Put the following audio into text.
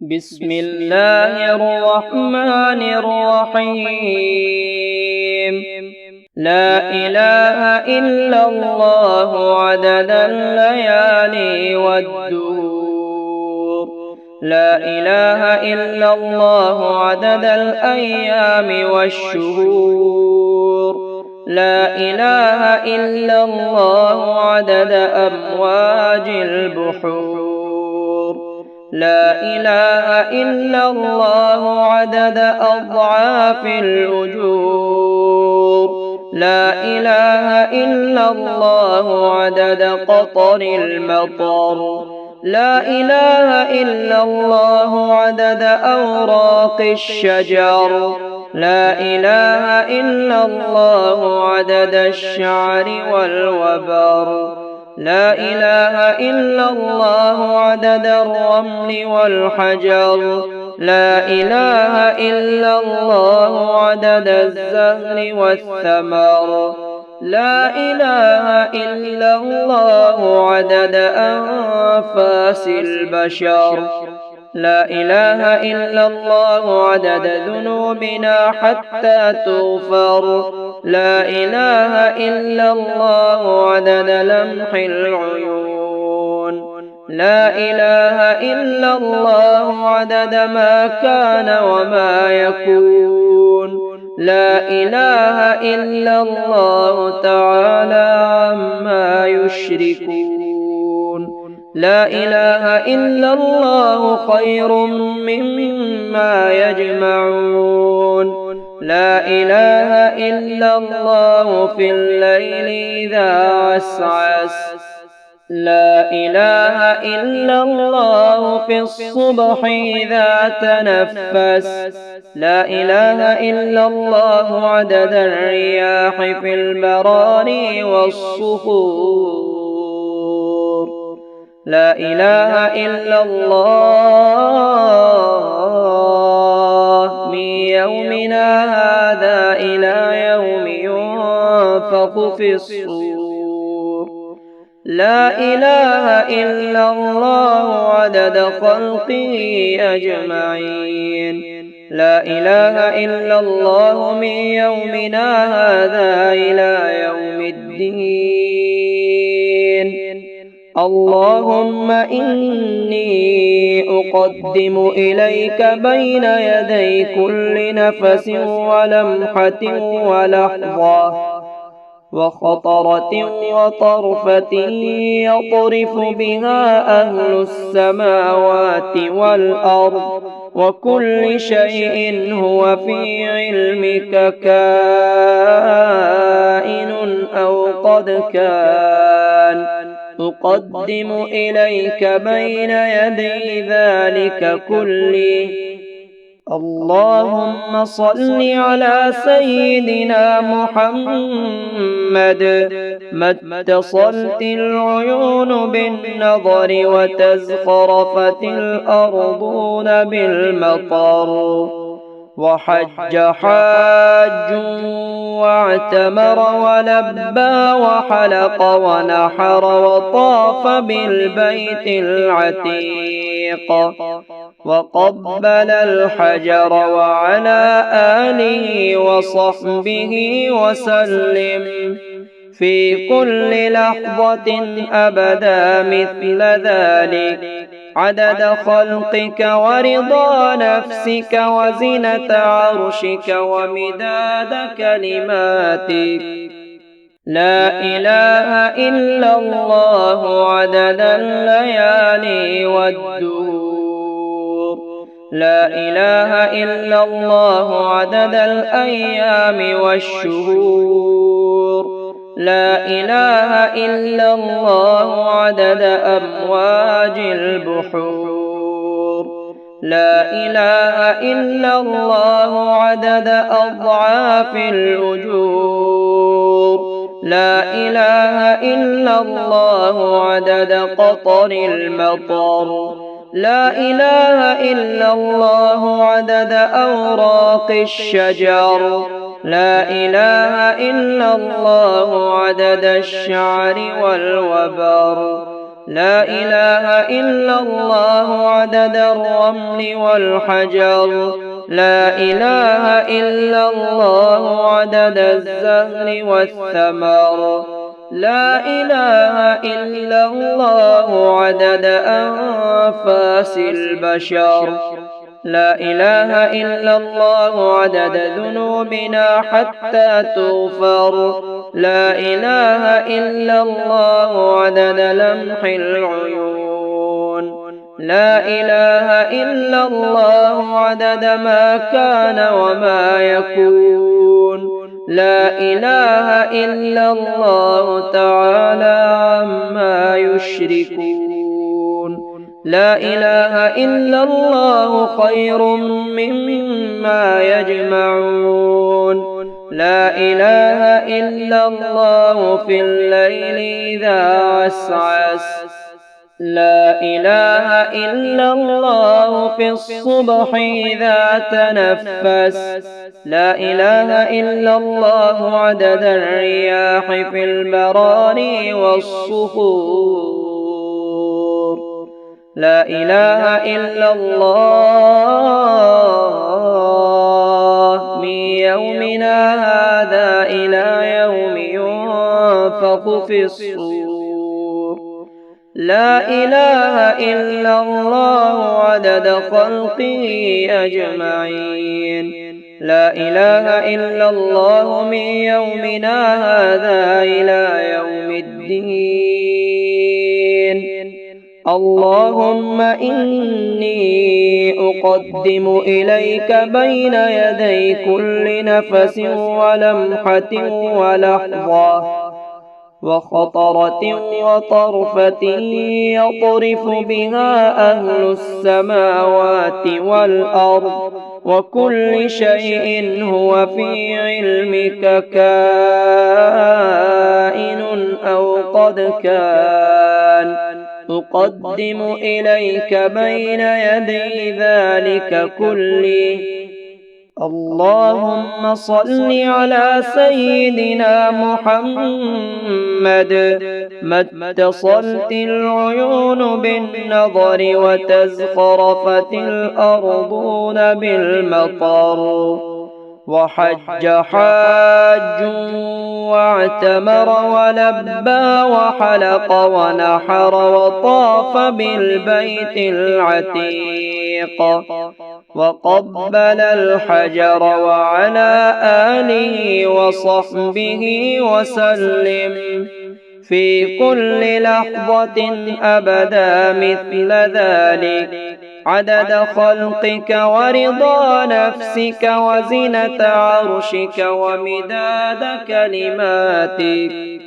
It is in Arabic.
بسم الله الرحمن الرحيم. لا إله إلا الله عدد الليالي والدهور. لا إله إلا الله عدد الأيام والشهور. لا إله إلا الله عدد أمواج البحور. لا إله إلا الله عدد أضعاف الأجور. لا إله إلا الله عدد قطر المطر. لا إله إلا الله عدد أوراق الشجر. لا إله إلا الله عدد الشعر والوبر. لا إله إلا الله عدد الرمل والحجر. لا إله إلا الله عدد الزهر والثمر. لا إله إلا الله عدد أنفاس البشر. لا إله إلا الله عدد ذنوبنا حتى تغفر. لا إله إلا الله عدد لمح العيون. لا إله إلا الله عدد ما كان وما يكون. لا إله إلا الله تعالى عما يشركون. لا إله إلا الله خير مما يجمعون. لا إله إلا الله في الليل إذا عسعس. لا إله إلا الله في الصبح إذا تنفس. لا إله إلا الله عدد الرياح في البراري والصخور. لا إله إلا الله من يومنا هذا إلى يوم ينفخ في الصور. لا إله إلا الله عدد خلقه أجمعين. لا إله إلا الله من يومنا هذا إلى يوم الدين. اللهم إني أقدم إليك بين يدي كل نفس ولمحة ولحظة وخطرة وطرفة يطرف بها أهل السماوات والأرض وكل شيء هو في علمك كائن أو قد كان. أقدم إليك بين يدي ذلك كله. اللهم صل على سيدنا محمد ما اتصلت العيون بالنظر وتزخرفت الأرضون بالمطر وحج حاج واعتمر ولبى وحلق ونحر وطاف بالبيت العتيق وقبل الحجر وعلى آله وصحبه وسلم في كل لحظة أبدا مثل ذلك عدد خلقك ورضا نفسك وزنة عرشك ومداد كلماتك. لا إله إلا الله عدد الليالي والدهور. لا إله إلا الله عدد الأيام والشهور. لا إله إلا الله عدد أمواج البحور. لا إله إلا الله عدد أضعاف الأجور. لا إله إلا الله عدد قطر المطر. لا إله إلا الله عدد أوراق الشجر. لا إله إلا الله عدد الشعر والوبر. لا إله إلا الله عدد الرمل والحجر لا إله إلا الله عدد الزهر والثمر لا إله إلا الله عدد أنفاس البشر لا إله إلا الله عدد ذنوبنا حتى تغفر لا إله إلا الله عدد لمح العيون لا إله إلا الله عدد ما كان وما يكون لا إله إلا الله تعالى عما يشركون لا إله إلا الله خير مما يجمعون لا إله إلا الله في الليل إذا عسعس لا إله إلا الله في الصبح إذا تنفس لا إله إلا الله عدد الرياح في البراري والصخور لا إله إلا الله من يومنا هذا إلى يوم ينفخ في الصور لا إله إلا الله عدد خلقه أجمعين لا إله إلا الله من يومنا هذا إلى يوم الدين اللهم إني أقدم إليك بين يدي كل نفس ولمحة ولحظة وخطرة وطرفة يطرف بها أهل السماوات والأرض وكل شيء هو في علمك كائن أو قد كان أقدم إليك بين يدي ذلك كله اللهم صل على سيدنا محمد ما اتصلت العيون بالنظر وتزخرفت الأرضون بالمطر وحج حاج واعتمر ولبى وحلق ونحر وطاف بالبيت العتيق وقبل الحجر وعلى آله وصحبه وسلم في كل لحظة أبدا مثل ذلك عدد خلقك ورضا نفسك وزنة عرشك ومداد كلماتك